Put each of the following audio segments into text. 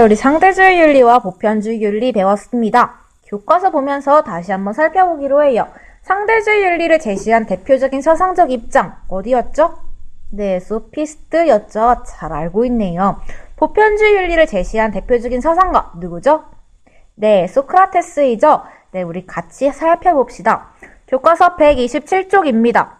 우리 상대주의 윤리와 보편주의 윤리 배웠습니다. 교과서 보면서 다시 한번 살펴보기로 해요. 상대주의 윤리를 제시한 대표적인 서상적 입장 어디였죠? 네, 소피스트였죠. 잘 알고 있네요. 보편주의 윤리를 제시한 대표적인 서상가 누구죠? 네, 소크라테스이죠. 네, 우리 같이 살펴봅시다. 교과서 127쪽입니다.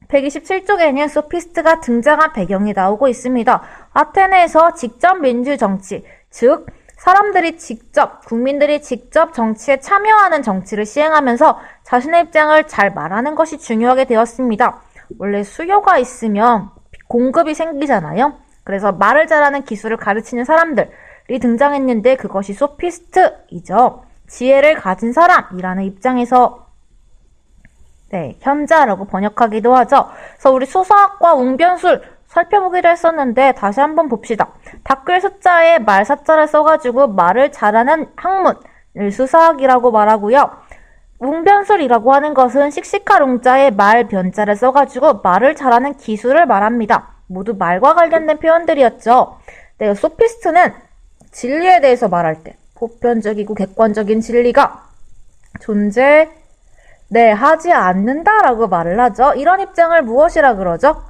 127쪽에는 소피스트가 등장한 배경이 나오고 있습니다. 아테네에서 직접 민주정치, 즉 사람들이 직접, 국민들이 직접 정치에 참여하는 정치를 시행하면서 자신의 입장을 잘 말하는 것이 중요하게 되었습니다. 원래 수요가 있으면 공급이 생기잖아요. 그래서 말을 잘하는 기술을 가르치는 사람들이 등장했는데 그것이 소피스트이죠. 지혜를 가진 사람이라는 입장에서 현자라고 번역하기도 하죠. 그래서 우리 수사학과 웅변술 살펴보기로 했었는데 다시 한번 봅시다. 닦을 숫자에 말사자를 써가지고 말을 잘하는 학문을 수사학이라고 말하고요. 웅변술이라고 하는 것은 씩씩한 웅자에 말 변자를 써가지고 말을 잘하는 기술을 말합니다. 모두 말과 관련된 표현들이었죠. 네, 소피스트는 진리에 대해서 말할 때 보편적이고 객관적인 진리가 하지 않는다라고 말을 하죠. 이런 입장을 무엇이라 그러죠?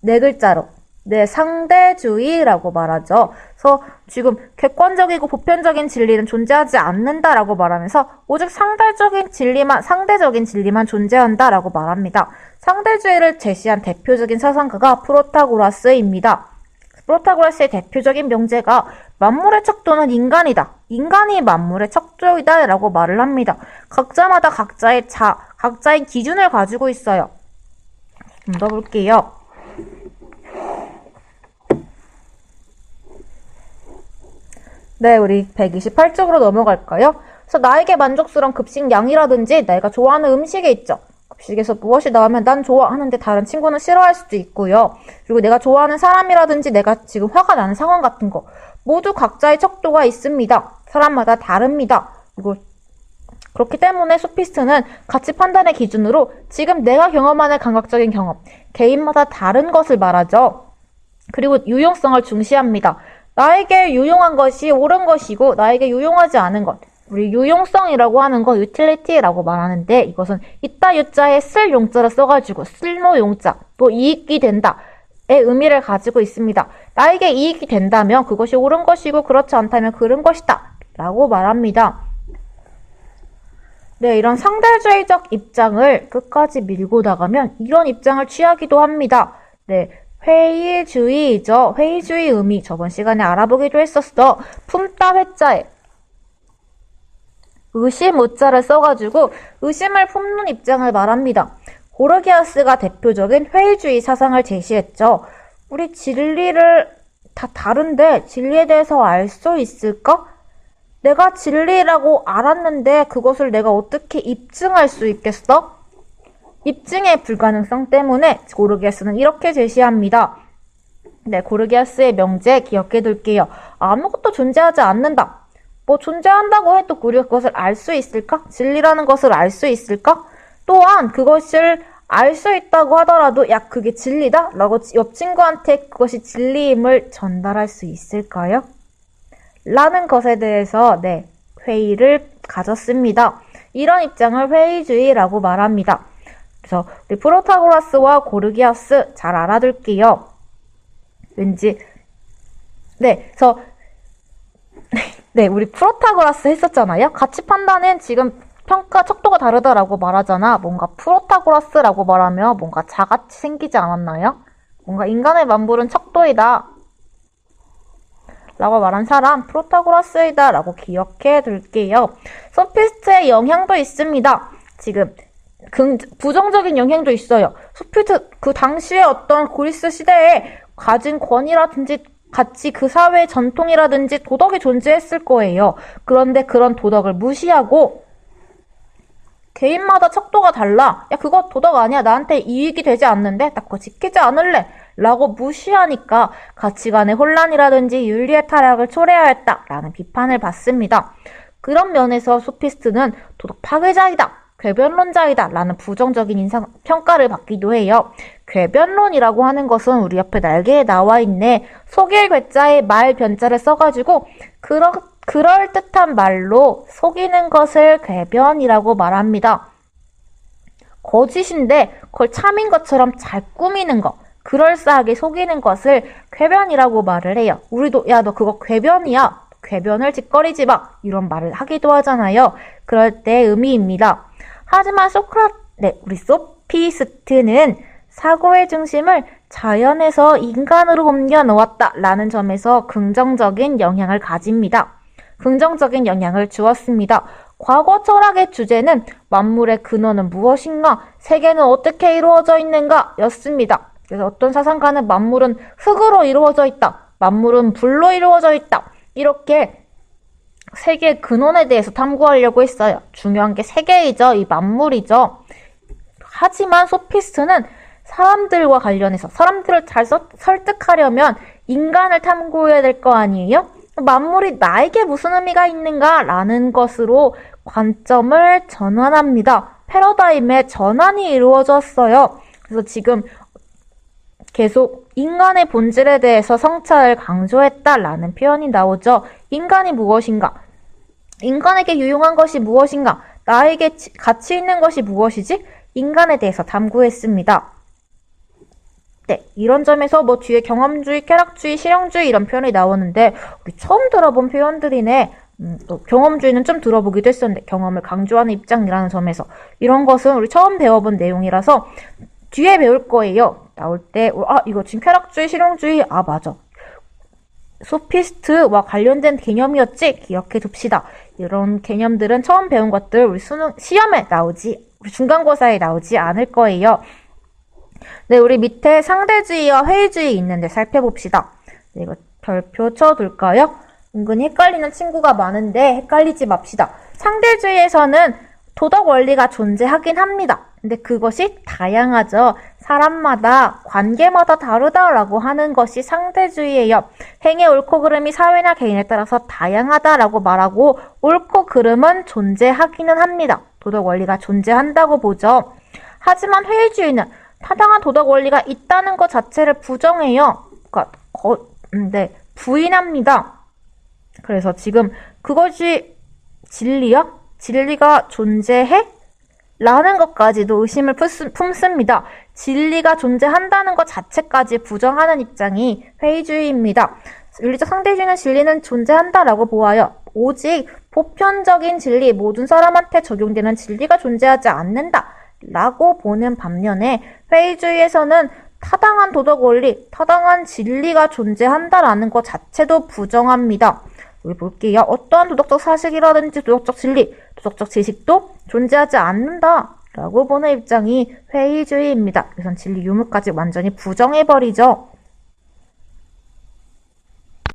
네 글자로. 네, 상대주의라고 말하죠. 그래서 지금 객관적이고 보편적인 진리는 존재하지 않는다라고 말하면서 오직 상대적인 진리만 존재한다라고 말합니다. 상대주의를 제시한 대표적인 사상가가 프로타고라스입니다. 프로타고라스의 대표적인 명제가 만물의 척도는 인간이다. 인간이 만물의 척도이다 라고 말을 합니다. 각자마다 각자의 기준을 가지고 있어요. 좀 더 볼게요. 네, 우리 128쪽으로 넘어갈까요? 그래서 나에게 만족스러운 급식량이라든지 내가 좋아하는 음식이 있죠. 급식에서 무엇이 나오면 난 좋아하는데 다른 친구는 싫어할 수도 있고요. 그리고 내가 좋아하는 사람이라든지 내가 지금 화가 나는 상황 같은 거 모두 각자의 척도가 있습니다. 사람마다 다릅니다. 그리고 그렇기 때문에 소피스트는 가치 판단의 기준으로 지금 내가 경험하는 감각적인 경험, 개인마다 다른 것을 말하죠. 그리고 유용성을 중시합니다. 나에게 유용한 것이 옳은 것이고 나에게 유용하지 않은 것, 우리 유용성이라고 하는 거 유틸리티라고 말하는데 이것은 이따 유자에 쓸 용자를 써가지고 쓸모 용자, 또 이익이 된다의 의미를 가지고 있습니다. 나에게 이익이 된다면 그것이 옳은 것이고 그렇지 않다면 그른 것이다 라고 말합니다. 네, 이런 상대주의적 입장을 끝까지 밀고 나가면 이런 입장을 취하기도 합니다. 네, 회의주의죠. 회의주의 의미 저번 시간에 알아보기도 했었어. 품다 회자에 의심 오자를 써가지고 의심을 품는 입장을 말합니다. 고르기아스가 대표적인 회의주의 사상을 제시했죠. 우리 진리를 다 다른데 진리에 대해서 알 수 있을까? 내가 진리라고 알았는데 그것을 내가 어떻게 입증할 수 있겠어? 입증의 불가능성 때문에 고르기아스는 이렇게 제시합니다. 네, 고르기아스의 명제 기억해둘게요. 아무것도 존재하지 않는다. 존재한다고 해도 우리가 그것을 알 수 있을까? 진리라는 것을 알 수 있을까? 또한 그것을 알 수 있다고 하더라도 야 그게 진리다? 라고 옆 친구한테 그것이 진리임을 전달할 수 있을까요? 라는 것에 대해서 회의를 가졌습니다. 이런 입장을 회의주의라고 말합니다. 그래서 우리 프로타고라스와 고르기아스 잘 알아둘게요. 그래서 우리 프로타고라스 했었잖아요. 가치 판단은 지금 평가 척도가 다르다라고 말하잖아. 뭔가 프로타고라스라고 말하면 뭔가 자같이 생기지 않았나요? 뭔가 인간의 만물은 척도이다 라고 말한 사람 프로타고라스이다 라고 기억해 둘게요. 소피스트의 영향도 있습니다. 지금 부정적인 영향도 있어요. 소피스트 그 당시에 어떤 그리스 시대에 가진 권위라든지 같이 그 사회의 전통이라든지 도덕이 존재했을 거예요. 그런데 그런 도덕을 무시하고 개인마다 척도가 달라. 야 그거 도덕 아니야. 나한테 이익이 되지 않는데 나 그거 지키지 않을래. 라고 무시하니까 가치관의 혼란이라든지 윤리의 타락을 초래하였다 라는 비판을 받습니다. 그런 면에서 소피스트는 도덕 파괴자이다 궤변론자이다 라는 부정적인 평가를 받기도 해요. 궤변론이라고 하는 것은 우리 옆에 날개에 나와 있네. 속일 괴자에 말 변자를 써가지고 그럴듯한 말로 속이는 것을 궤변이라고 말합니다. 거짓인데 그걸 참인 것처럼 잘 꾸미는 거, 그럴싸하게 속이는 것을 궤변이라고 말을 해요. 우리도 야, 너 그거 궤변이야. 궤변을 짓거리지 마. 이런 말을 하기도 하잖아요. 그럴 때 의미입니다. 하지만 우리 소피스트는 사고의 중심을 자연에서 인간으로 옮겨 놓았다 라는 점에서 긍정적인 영향을 가집니다. 긍정적인 영향을 주었습니다. 과거 철학의 주제는 만물의 근원은 무엇인가, 세계는 어떻게 이루어져 있는가 였습니다. 그래서 어떤 사상가는 만물은 흙으로 이루어져 있다, 만물은 불로 이루어져 있다, 이렇게 세계의 근원에 대해서 탐구하려고 했어요. 중요한 게 세계이죠. 이 만물이죠. 하지만 소피스트는 사람들과 관련해서 사람들을 잘 설득하려면 인간을 탐구해야 될 거 아니에요? 만물이 나에게 무슨 의미가 있는가? 라는 것으로 관점을 전환합니다. 패러다임의 전환이 이루어졌어요. 그래서 지금 계속 인간의 본질에 대해서 성찰을 강조했다라는 표현이 나오죠. 인간이 무엇인가? 인간에게 유용한 것이 무엇인가? 나에게 가치 있는 것이 무엇이지? 인간에 대해서 탐구했습니다. 네, 이런 점에서 뒤에 경험주의, 쾌락주의, 실용주의 이런 표현이 나오는데 우리 처음 들어본 표현들이네. 또 경험주의는 좀 들어보기도 했었는데 경험을 강조하는 입장이라는 점에서 이런 것은 우리 처음 배워본 내용이라서 뒤에 배울 거예요. 나올 때 이거 지금 쾌락주의, 실용주의, 맞아. 소피스트와 관련된 개념이었지? 기억해 둡시다. 이런 개념들은 처음 배운 것들 우리 시험에 우리 중간고사에 나오지 않을 거예요. 네, 우리 밑에 상대주의와 회의주의 있는데 살펴봅시다. 네, 이거 별표 쳐둘까요? 은근히 헷갈리는 친구가 많은데 헷갈리지 맙시다. 상대주의에서는 도덕 원리가 존재하긴 합니다. 근데 그것이 다양하죠. 사람마다, 관계마다 다르다라고 하는 것이 상대주의예요. 행의 옳고 그름이 사회나 개인에 따라서 다양하다라고 말하고 옳고 그름은 존재하기는 합니다. 도덕 원리가 존재한다고 보죠. 하지만 회의주의는 타당한 도덕 원리가 있다는 것 자체를 부정해요. 그러니까 부인합니다. 그래서 지금 그것이 진리야? 진리가 존재해? 라는 것까지도 의심을 품습니다. 진리가 존재한다는 것 자체까지 부정하는 입장이 회의주의입니다. 윤리적 상대주의는 진리는 존재한다라고 보아요. 오직 보편적인 진리, 모든 사람한테 적용되는 진리가 존재하지 않는다 라고 보는 반면에 회의주의에서는 타당한 도덕 원리, 타당한 진리가 존재한다라는 것 자체도 부정합니다. 여기 볼게요. 어떠한 도덕적 사실이라든지 도덕적 진리, 도덕적 지식도 존재하지 않는다라고 보는 입장이 회의주의입니다. 그래서 진리 유무까지 완전히 부정해버리죠.